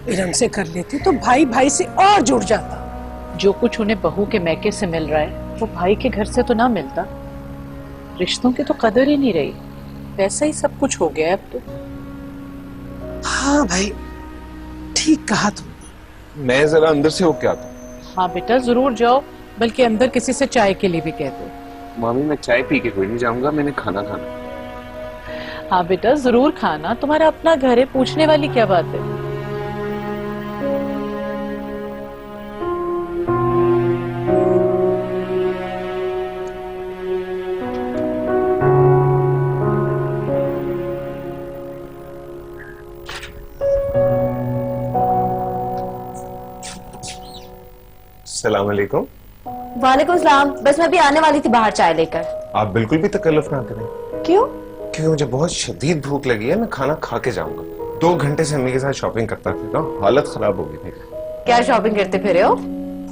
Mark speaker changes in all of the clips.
Speaker 1: इरम से कर लेती तो भाई भाई से और जुड़ जाता।
Speaker 2: जो कुछ उन्हें बहू के मैके से मिल रहा है वो भाई के घर से तो ना मिलता। रिश्तों की तो कदर ही नहीं रही। वैसा ही सब कुछ हो गया है अब तो।
Speaker 1: हाँ भाई, ठीक कहा तुम।
Speaker 3: मैं जरा अंदर से होके आता हूँ।
Speaker 2: हाँ बेटा जरूर जाओ, बल्कि अंदर किसी से चाय के लिए भी कह दो।
Speaker 3: मामी मैं चाय पी के कोई नहीं जाऊंगा, मैंने खाना खाना।
Speaker 2: हाँ बेटा जरूर खाना, तुम्हारा अपना घर है, पूछने वाली क्या बात है।
Speaker 3: अस्सलाम वालेकुम।
Speaker 4: वालेकुम सलाम। बस मैं भी आने वाली थी बाहर चाय लेकर।
Speaker 3: आप बिल्कुल भी तकल्लुफ ना करें।
Speaker 4: क्यों?
Speaker 3: क्योंकि मुझे बहुत शदीद भूख लगी है, मैं खाना खा के जाऊंगा। 2 घंटे से अम्मी के साथ शॉपिंग करता था, हालत खराब हो गई थी।
Speaker 4: क्या शॉपिंग करते फिरे हो?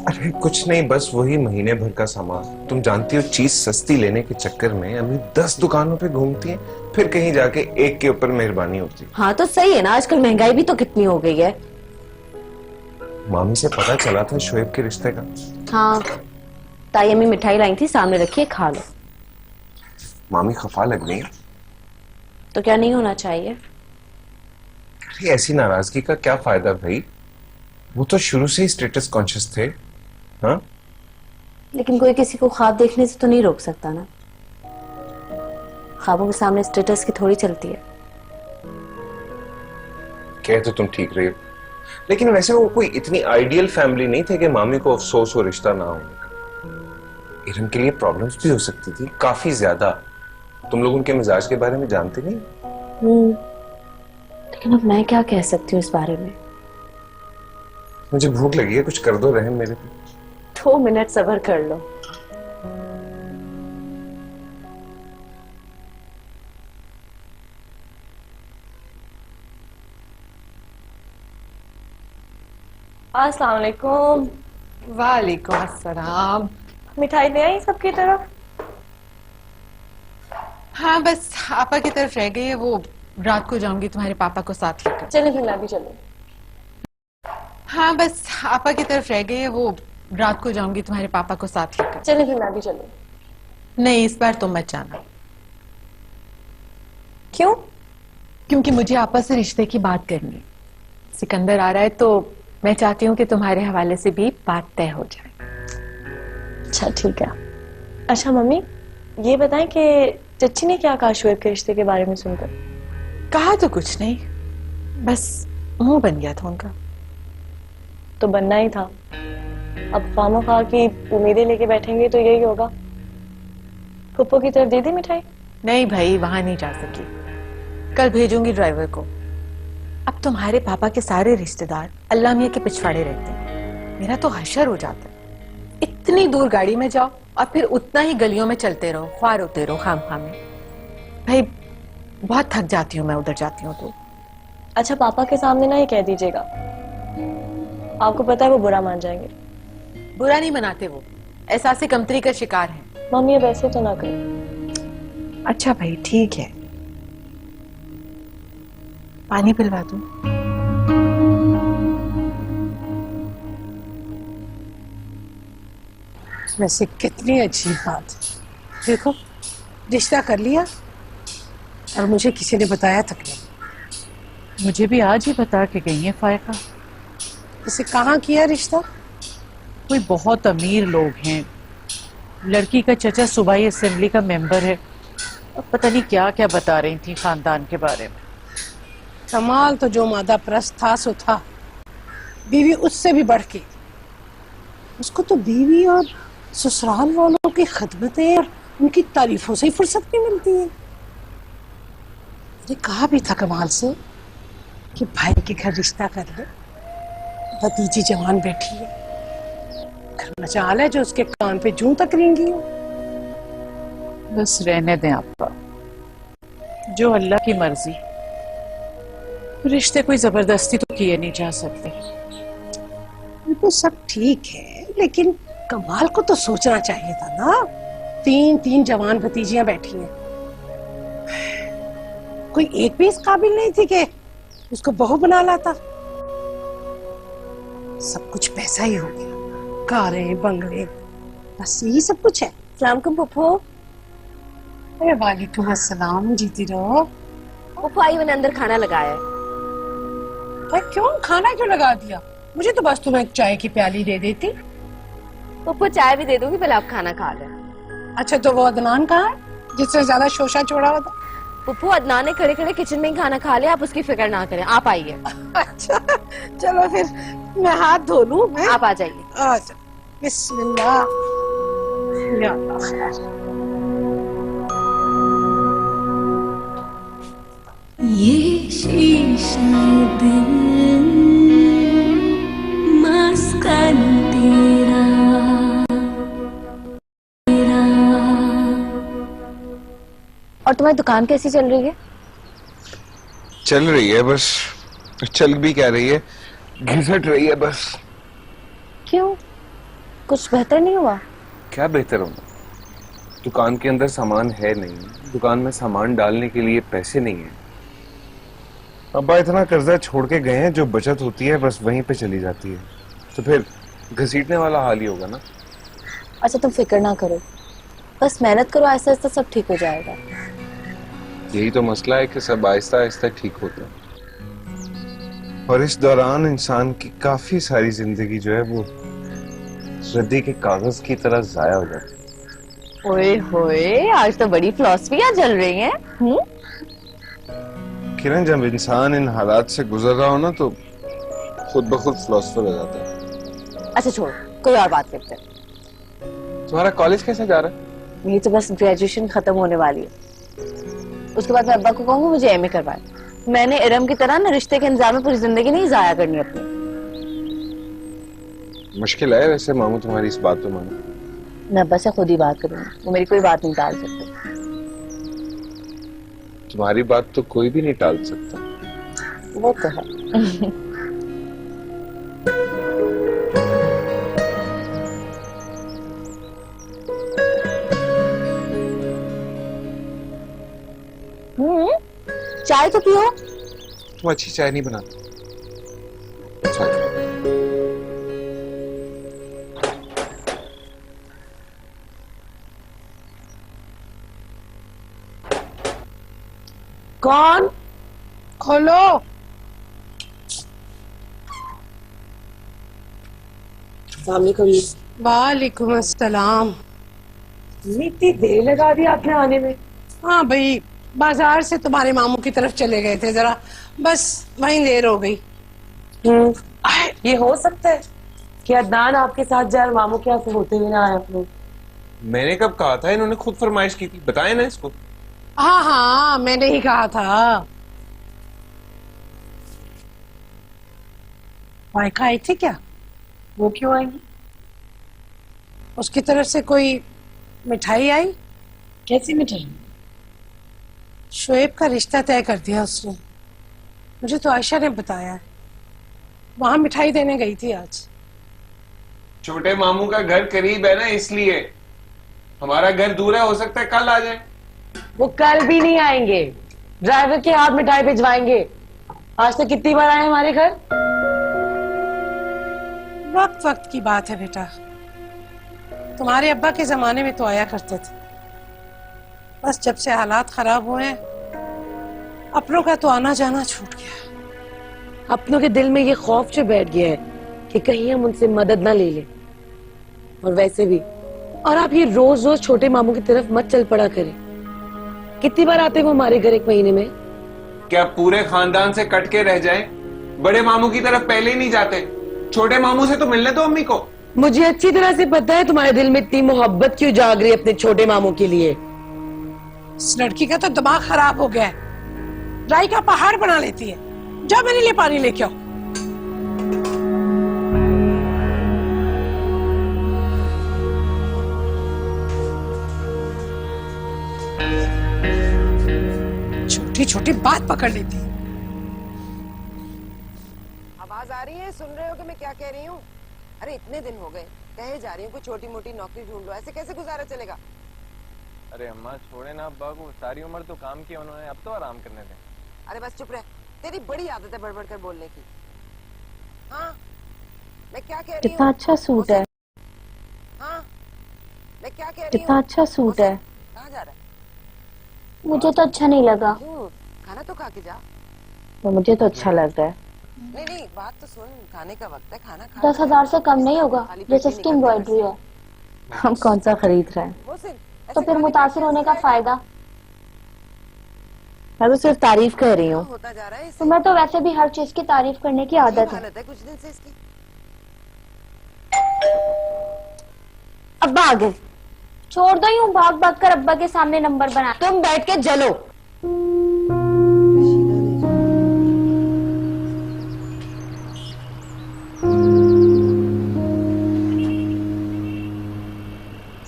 Speaker 3: अरे कुछ नहीं, बस वही महीने भर का सामान। तुम जानती हो चीज सस्ती लेने के चक्कर में अम्मी 10 दुकानों पे घूमती है, फिर कहीं जाके एक के ऊपर मेहरबानी होती है।
Speaker 4: हाँ तो सही है ना, आजकल महंगाई भी तो कितनी हो गई है।
Speaker 3: मामी से पता चला था शोएब के रिश्ते का।
Speaker 4: हाँ, ताई अम्मी मिठाई लाई थी, सामने रखिए खा लो।
Speaker 3: मामी खफा लग गई।
Speaker 4: तो क्या नहीं होना चाहिए?
Speaker 3: अरे ऐसी नाराजगी का क्या फायदा भाई, वो तो शुरू से ही स्टेटस कॉन्शियस थे। हाँ
Speaker 4: लेकिन कोई किसी को ख्वाब देखने से तो नहीं रोक सकता ना। ख्वाबों के सामने स्टेटस की थोड़ी चलती है।
Speaker 3: कह तो तुम ठीक रही हो, लेकिन वैसे वो कोई इतनी आइडियल फैमिली नहीं थे कि मामी को अफसोस हो रिश्ता ना होने का। इरम के लिए प्रॉब्लम्स भी हो सकती थी, काफी ज्यादा। तुम लोग उनके मिजाज के बारे में जानते नहीं।
Speaker 4: लेकिन अब मैं क्या कह सकती हूँ इस बारे में?
Speaker 3: मुझे भूख लगी है, कुछ कर दो रहम मेरे पे।
Speaker 4: 2 मिनट सब्र कर लो। अस्सलाम वालेकुम।
Speaker 1: वालेकुम अस्सलाम।
Speaker 4: मिठाई ले आई सबकी तरफ?
Speaker 5: हाँ बस आपा की तरफ रह गई है, वो रात को जाऊंगी तुम्हारे पापा को साथ लेकर।
Speaker 4: चले फिर मैं भी चलूं।
Speaker 5: हाँ बस आपा की तरफ रह गई है, वो रात को जाऊंगी तुम्हारे पापा को साथ लेकर।
Speaker 4: चले फिर मैं भी चलूं।
Speaker 5: नहीं इस बार तुम मत जाना।
Speaker 4: क्यों?
Speaker 5: क्योंकि मुझे आपा से रिश्ते की बात करनी है। सिकंदर आ रहा है तो मैं चाहती हूँ कि तुम्हारे हवाले से भी बात तय हो जाए।
Speaker 6: अच्छा ठीक है। अच्छा मम्मी ये बताएं कि चच्ची ने क्या कहा शोएब के रिश्ते के बारे में सुनकर?
Speaker 5: कहा तो कुछ नहीं, बस मुंह बन गया था उनका।
Speaker 6: तो बनना ही था। अब खामखा की उम्मीदें लेके बैठेंगे तो यही होगा। पप्पो की तरफ दे दी मिठाई?
Speaker 5: नहीं भाई वहां नहीं जा सकी, कल भेजूंगी ड्राइवर को। अब तुम्हारे पापा के सारे रिश्तेदार अल्लाह मियां के पिछवाड़े रहते हैं, मेरा तो हशर हो जाता है। इतनी दूर गाड़ी में जाओ और फिर उतना ही गलियों में चलते रहो, ख्वार होते रहो खामखा में। भाई बहुत थक जाती हूँ मैं उधर जाती हूँ तो।
Speaker 6: अच्छा पापा के सामने ना ये कह दीजिएगा, आपको पता है वो बुरा मान जाएंगे।
Speaker 5: बुरा नहीं मनाते, वो एहसास कमतरी का शिकार है।
Speaker 6: मम्मी अब ऐसे तो ना करें।
Speaker 5: अच्छा भाई ठीक है, पानी पिलवा दूं?
Speaker 1: वैसे कितनी अजीब बात है, देखो रिश्ता कर लिया और मुझे किसी ने बताया तक नहीं।
Speaker 2: मुझे भी आज ही बता के गई है फायका।
Speaker 1: इसे कहाँ किया रिश्ता?
Speaker 2: कोई बहुत अमीर लोग हैं, लड़की का चचा सूबाई असेंबली का मेंबर है, और पता नहीं क्या क्या बता रही थी खानदान के बारे में।
Speaker 1: कमाल तो जो मादा प्रस्त था सो था, बीवी उससे भी बढ़ के। उसको तो बीवी और ससुराल वालों की खिदमतें और उनकी तारीफों से ही फुर्सत नहीं मिलती है। मैंने कहा भी था कमाल से कि भाई के घर रिश्ता कर ले, भतीजी जवान बैठी है, घर मचाल है जो उसके कान पे जूं तक रेंगी हो।
Speaker 2: बस रहने दें आपका, जो अल्लाह की मर्जी। रिश्ते कोई जबरदस्ती तो किए नहीं जा सकते।
Speaker 1: ये तो सब ठीक है, लेकिन कमाल को तो सोचना चाहिए था ना। 3 जवान भतीजियां बैठी हैं, कोई एक भी इस काबिल नहीं थी कि उसको बहू बना लाता। सब कुछ पैसा ही हो गया, कारें बंगले, बस यही सब कुछ है।
Speaker 4: सलामकुम पुप्पो।
Speaker 1: अरे वालेकुम अस्सलाम, जीती रहो।
Speaker 4: पुप्पो आई, मैंने अंदर खाना लगाया है।
Speaker 1: भाई क्यों खाना क्यों लगा दिया? मुझे तो बस तुम एक चाय की प्याली दे देती।
Speaker 4: पुप्पो चाय भी दे दूंगी, पहले आप खाना खा लें।
Speaker 1: अच्छा तो वो अदनान कहाँ है जिससे ज्यादा शोशा छोड़ा हुआ था?
Speaker 4: पुप्पो अदनान ने खड़े खड़े किचन में ही खाना खा लिया, आप उसकी फिक्र ना करें, आप आइए।
Speaker 1: अच्छा चलो फिर मैं हाथ धो लूं।
Speaker 4: आप आ जाइए।
Speaker 1: अच्छा बिस्मिल्लाह। या अल्लाह खैर।
Speaker 7: ये शीशा दिल मस्कन तेरा तेरा।
Speaker 4: और तुम्हारी दुकान कैसी चल रही है?
Speaker 3: चल रही है बस, चल भी क्या रही है, घिसट रही है बस।
Speaker 4: क्यों, कुछ बेहतर नहीं हुआ?
Speaker 3: क्या बेहतर होना, दुकान के अंदर सामान है नहीं, दुकान में सामान डालने के लिए पैसे नहीं है। अब्बा इतना कर्जा छोड़ के गए हैं, जो बचत होती है बस वहीं पे चली जाती है, तो फिर घसीटने वाला हाल ही होगा ना।
Speaker 4: अच्छा तुम फिक्र ना करो, बस मेहनत करो, आहिस्ता आहिस्ता सब ठीक हो जाएगा।
Speaker 3: यही तो मसला है कि सब आहिस्ता आहिस्ता ठीक होता है, और इस दौरान इंसान की काफी सारी जिंदगी जो है वो रद्दी के कागज की तरह जाया हो जाती है।
Speaker 4: ओए होए, आज तो बड़ी फिलॉसफियां चल रही हैं।
Speaker 3: किरण, जब इंसान इन हालात से गुजर रहा हो ना तो खुद ब खुद फिलोसफर हो जाता है।
Speaker 4: अच्छा छोड़ो, कोई और बात करते हैं।
Speaker 3: तुम्हारा कॉलेज कैसे जा रहा है?
Speaker 4: मेरी तो बस ग्रेजुएशन खत्म होने वाली है, उसके बाद मैं अब्बा को कहूंगी मुझे एमए करवाए। मैंने इरम की तरह ना रिश्ते के इंतजाम में पूरी जिंदगी नहीं जाया करनी अपनी।
Speaker 3: मुश्किल है वैसे मामू तुम्हारी इस बात पे मानो।
Speaker 4: मैं अब्बा से खुद ही बात करूंगी, वो मेरी कोई बात नहीं टाल सकते।
Speaker 3: तुम्हारी बात तो कोई भी नहीं टाल सकता।
Speaker 4: वो तो है। चाय तो पियो।
Speaker 3: तुम अच्छी चाय नहीं बनाती।
Speaker 1: कौन? खोलो। वालेकुम अस्सलाम।
Speaker 6: इतनी देर लगा दी आपने आने में?
Speaker 1: हाँ भाई, बाजार से तुम्हारे मामू की तरफ चले गए थे जरा, बस वहीं देर हो गई।
Speaker 6: ये हो सकता है कि अदनान आपके साथ जाए, मामू के यहाँ से होते हुए ना आए अपने?
Speaker 3: मैंने कब कहा था? इन्होंने खुद फरमाइश की थी, बताए ना इसको।
Speaker 1: हाँ हाँ मैंने ही कहा था। वाइका आई थी क्या?
Speaker 6: वो क्यों आएंगी?
Speaker 1: उसकी तरफ से कोई मिठाई आई?
Speaker 6: कैसी मिठाई?
Speaker 1: शोएब का रिश्ता तय कर दिया उसने, मुझे तो आयशा ने बताया। वहां मिठाई देने गई थी आज।
Speaker 3: छोटे मामू का घर करीब है ना, इसलिए। हमारा घर दूर है, हो सकता है कल आ जाए।
Speaker 6: वो कल भी नहीं आएंगे, ड्राइवर के हाथ मिठाई भिजवाएंगे। आज तक कितनी बार आए हमारे घर?
Speaker 1: वक्त वक्त की बात है बेटा, तुम्हारे अब्बा के जमाने में तो आया करते थे, बस जब से हालात खराब हुए अपनों का तो आना जाना छूट गया।
Speaker 6: अपनों के दिल में ये खौफ जो बैठ गया है कि कहीं हम उनसे मदद ना ले लें। और वैसे भी, और आप ये रोज रोज छोटे मामू की तरफ मत चल पड़ा करें। कितनी बार आते वो हमारे घर एक महीने में?
Speaker 3: क्या पूरे खानदान से कट के रह जाएं? बड़े मामू की तरफ पहले ही नहीं जाते, छोटे मामू से तो मिलने दो अम्मी को।
Speaker 6: मुझे अच्छी तरह से पता है तुम्हारे दिल में इतनी मोहब्बत क्यों जाग रही है अपने छोटे मामू के लिए।
Speaker 1: इस लड़की का तो दिमाग खराब हो गया है, राई का पहाड़ बना लेती है। जाओ मेरे लिए पानी लेके आओ। छोटी छोटी बात पकड़ लेती है।
Speaker 8: आवाज आ रही है? सुन रहे हो कि मैं क्या कह रही हूँ? अरे इतने दिन हो गए, कहे जा रही हूँ कोई छोटी मोटी नौकरी ढूंढ लो, ऐसे कैसे गुजारा चलेगा?
Speaker 9: अरे अम्मा छोड़े ना अब्बा को, सारी उम्र तो काम किया उन्होंने, अब तो आराम करने दें।
Speaker 8: अरे बस चुप रह, तेरी बड़ी आदत है बड़बड़ कर बोलने की। हाँ मैं क्या कह रही
Speaker 4: कितना
Speaker 8: हूँ?
Speaker 4: अच्छा सूट है,
Speaker 8: हाँ मैं क्या कह रही
Speaker 4: कितना
Speaker 8: हूँ?
Speaker 4: अच्छा सूट है।
Speaker 8: कहाँ जा रहा है?
Speaker 4: मुझे तो अच्छा नहीं लगा।
Speaker 8: क्यों? खाना तो खा के जा।
Speaker 4: तो मुझे तो अच्छा लग रहा है।
Speaker 8: नहीं नहीं बात तो सुन, खाने का वक्त है, खाना खा।
Speaker 4: 10,000 से कम नहीं होगा
Speaker 8: खाली पेट
Speaker 4: जैसे
Speaker 8: नहीं
Speaker 4: इसकी
Speaker 8: निकलते
Speaker 4: एम्ब्रॉयडरी है। हम कौन सा खरीद रहे हैं?
Speaker 8: मोहसिन,
Speaker 4: तो
Speaker 8: ऐसे
Speaker 4: फिर
Speaker 8: खाली
Speaker 4: मुतासिर
Speaker 8: पेट
Speaker 4: होने
Speaker 8: कैसे
Speaker 4: का
Speaker 8: जाएगा?
Speaker 4: फायदा। मैं तो सिर्फ तारीफ कर रही हूँ।
Speaker 8: होता जा रहा है इससे।
Speaker 4: तुम्हें तो वैसे भी हर चीज की तारीफ करने की आदत
Speaker 8: अजीब
Speaker 4: है।
Speaker 8: हालत है कुछ दिन से इसकी।
Speaker 4: अब्बा आ गए। छोड़ दो यूं भाग भाग कर अब्बा के सामने नंबर बना। तुम बैठ के जलो।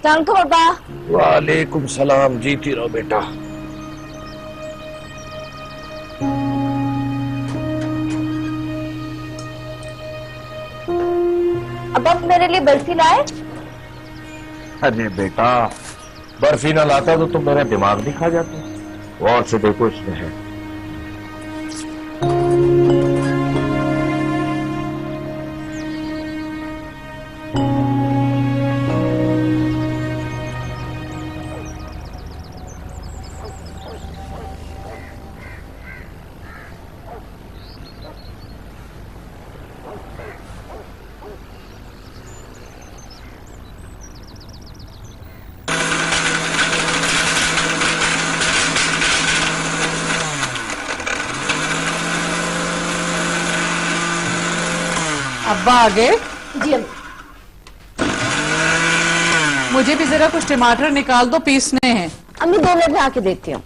Speaker 4: सलाम को पापा।
Speaker 10: वालेकुम सलाम। जीती रहो बेटा।
Speaker 4: अब आप मेरे लिए बर्फी लाए?
Speaker 10: अरे बेटा, बर्फी ना लाता तो तुम मेरा दिमाग नहीं खा जाते। और से देखो इसमें है।
Speaker 2: अब्बा आ गए?
Speaker 4: जी अम्मा।
Speaker 2: मुझे भी जरा कुछ टमाटर निकाल दो, पीसने हैं।
Speaker 4: अम्मी 2 मिनट में आके देखती हूँ।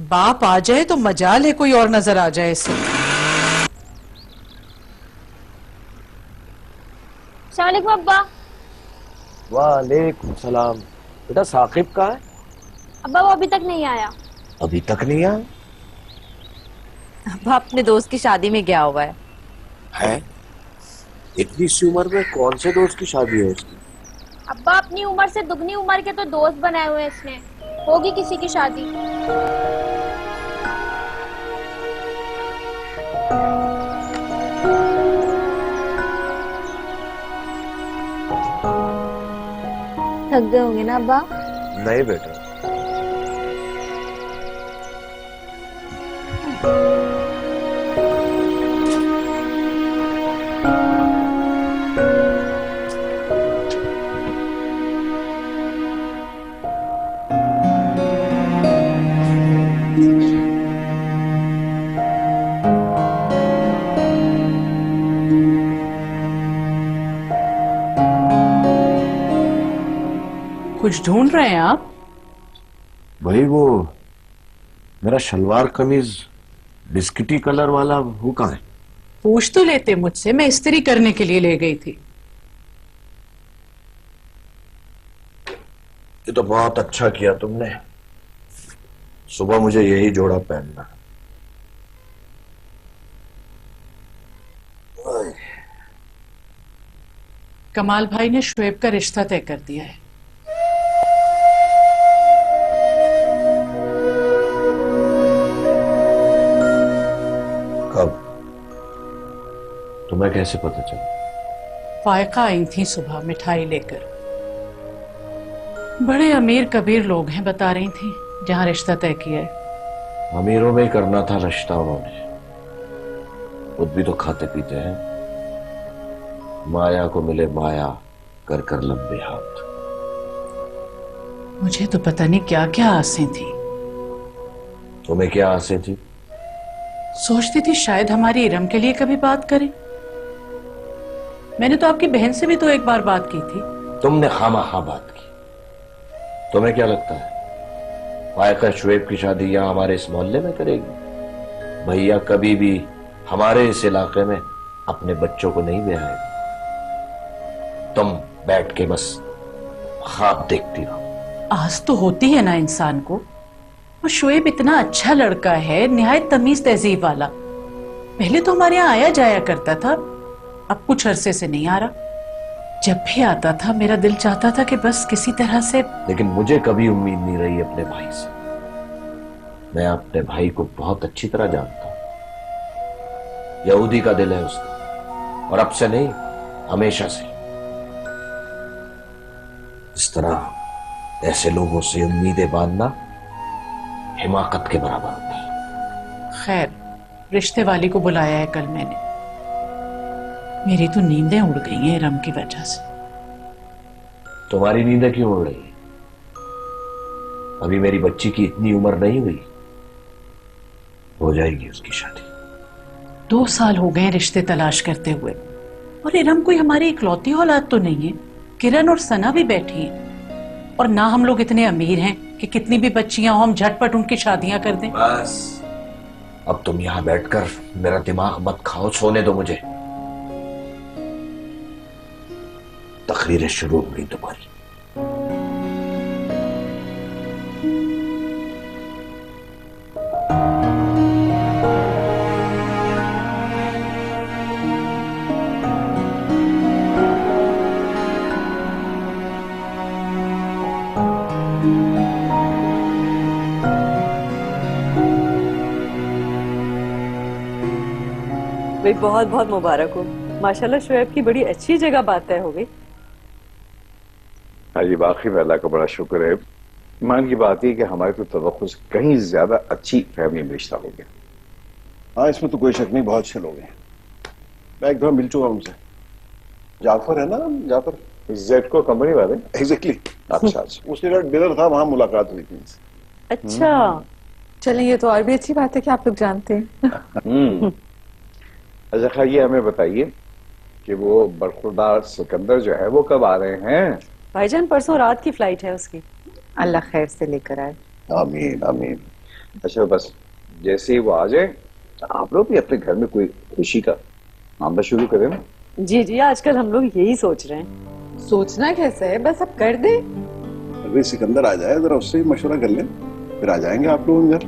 Speaker 2: बाप आ जाए तो मजाल है कोई और नजर आ जाए इसे।
Speaker 4: अस्सलामुअलैकुम अब्बा।
Speaker 10: वालेकुम सलाम। बेटा साकिब कहाँ है?
Speaker 4: अब्बा वो अभी तक नहीं आया।
Speaker 10: अभी तक नहीं आया?
Speaker 4: अब्बा अपने दोस्त की शादी में गया हुआ
Speaker 10: है? इतनी सी उम्र में कौन से दोस्त की शादी है उसकी?
Speaker 4: अब्बा अपनी उम्र से दुगनी उम्र के तो दोस्त बनाए हुए हैं इसने। होगी किसी की शादी। थक गए होंगे ना अब्बा?
Speaker 10: नहीं बेटा।
Speaker 2: कुछ ढूंढ रहे हैं आप?
Speaker 10: भाई वो मेरा शलवार कमीज बिस्किटी कलर वाला वो कहाँ है?
Speaker 2: पूछ तो लेते मुझसे, मैं इस्त्री करने के लिए ले गई थी।
Speaker 10: ये तो बहुत अच्छा किया तुमने। सुबह मुझे यही जोड़ा पहनना।
Speaker 2: कमाल भाई ने शुएब का रिश्ता तय कर दिया है।
Speaker 10: कब? तुम्हें कैसे पता चला?
Speaker 2: फायका आई थी सुबह मिठाई लेकर। बड़े अमीर कबीर लोग हैं बता रही थी जहां रिश्ता तय किया है।
Speaker 10: अमीरों में ही करना था रिश्ता उन्होंने। खुद भी तो खाते पीते हैं। माया को मिले माया, कर कर लंबे हाथ।
Speaker 2: मुझे तो पता नहीं क्या क्या आसें थी।
Speaker 10: तुम्हें क्या आसें थी?
Speaker 2: सोचती थी शायद हमारी इरम के लिए कभी बात करें। मैंने तो आपकी बहन से भी तो एक बार बात की थी।
Speaker 10: तुमने खामा बात की। तुम्हें क्या लगता है फायका शुएब की शादी यहां हमारे इस मोहल्ले में करेगी? भैया कभी भी हमारे इस इलाके में अपने बच्चों को नहीं ब्याएगा। तुम बैठ के बस ख्वाब देखती रहो।
Speaker 2: आस तो होती है ना इंसान को। और शुएब इतना अच्छा लड़का है, निहायत तमीज तहजीब वाला। पहले तो हमारे यहाँ आया जाया करता था, अब कुछ अरसे से नहीं आ रहा। जब भी आता था मेरा दिल चाहता था कि बस किसी तरह से।
Speaker 10: लेकिन मुझे कभी उम्मीद नहीं रही अपने भाई से। मैं अपने भाई को बहुत अच्छी तरह जानता हूं। यहूदी का दिल है उसका। और अब से नहीं, हमेशा से। इस तरह ऐसे लोगों से उम्मीदें बांधना हिमाकत के बराबर होता है।
Speaker 2: खैर, रिश्ते वाली को बुलाया है कल मैंने। मेरी तो नींदें उड़ गई हैं इरम की वजह से।
Speaker 10: तुम्हारी नींदें क्यों उड़ रही? अभी मेरी बच्ची की इतनी उम्र नहीं हुई, हो जाएगी उसकी शादी।
Speaker 2: 2 साल हो गए रिश्ते तलाश करते हुए, और इरम कोई हमारी इकलौती औलाद तो नहीं है। किरण और सना भी बैठी हैं, और ना हम लोग इतने अमीर हैं कि कितनी भी बच्चियां हो हम झटपट उनकी शादियां कर दें।
Speaker 10: बस अब तुम यहां बैठकर मेरा दिमाग मत खाओ, सोने दो मुझे। तकरीरें शुरू हो गई तुम्हारी।
Speaker 11: भाई बहुत बहुत मुबारक हो। माशाल्लाह शुएब की बड़ी अच्छी जगह बात तय हो गई।
Speaker 12: हाँ जी, वाकई में अल्लाह का बड़ा शुक्र है। ईमान की बात है कि हमारे तो तवक्कुं से कहीं ज्यादा अच्छी फैमिली में रिश्ता हो गया।
Speaker 13: हाँ, इसमें तो कोई शक नहीं, बहुत अच्छे लोग हैं। मैं एक दफा मिल चुका उनसे। जाफर है ना, जाफर
Speaker 12: जेडको कंपनी वाले।
Speaker 13: एग्जैक्टली। अच्छा अच्छा, उसके साथ डिनर था, वहां मुलाकात हुई थी।
Speaker 5: अच्छा, चलें, ये तो और भी अच्छी बात है कि आप लोग जानते हैं।
Speaker 12: अच्छा खैर, ये हमें बताइए कि वो बरखुरदार सिकंदर जो है वो कब आ रहे हैं?
Speaker 11: भाईजान परसों रात की फ्लाइट है उसकी।
Speaker 5: अल्लाह खैर से लेकर आए।
Speaker 12: आमीन आमीन। अच्छा, बस जैसे ही वो आ जाए आप लोग भी अपने घर में कोई खुशी का मामला शुरू करें ना।
Speaker 11: जी जी, आजकल हम लोग यही सोच रहे हैं।
Speaker 5: सोचना कैसे है, बस अब कर दे।
Speaker 13: अभी सिकंदर आ जाए, जरा उससे ही मशवरा कर लें, फिर आ जाएंगे आप लोग घर।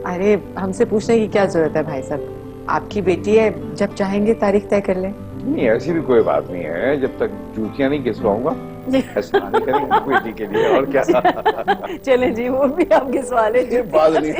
Speaker 5: अरे हमसे पूछने की क्या जरूरत है भाई साहब, आपकी बेटी है, जब चाहेंगे तारीख तय कर लें।
Speaker 12: नहीं, ऐसी भी कोई बात नहीं है। जब तक जूतियां नहीं घिसवाऊंगा ऐसा नहीं करेंगे बेटी के लिए, और क्या।
Speaker 11: चले जी, वो भी आप घिसवा लेंगे।
Speaker 13: बात नहीं।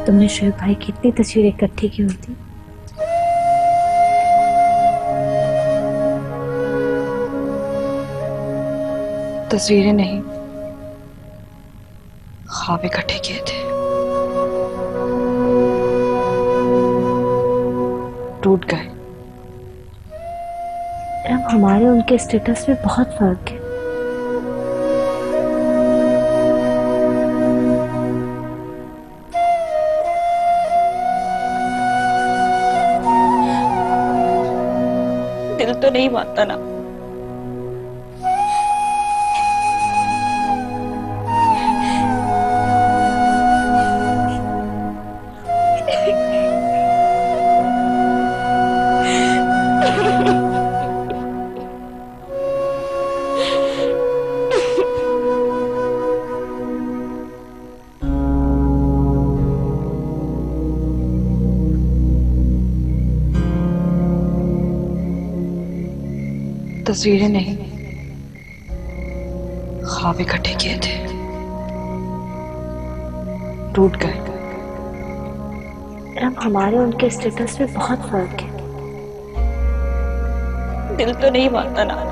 Speaker 14: तुमने शुएब भाई की इतनी तस्वीरें इकट्ठी की होती।
Speaker 15: तस्वीरें नहीं, ख्वाब इकट्ठे किए थे, टूट गए।
Speaker 14: अब हमारे उनके स्टेटस में बहुत फर्क है।
Speaker 15: तो नहीं मानता ना। तस्वीरें नहीं, ख्वाब इकट्ठे किए थे, टूट गए।
Speaker 14: हमारे उनके स्टेटस में बहुत फर्क है।
Speaker 15: दिल तो नहीं मानता ना।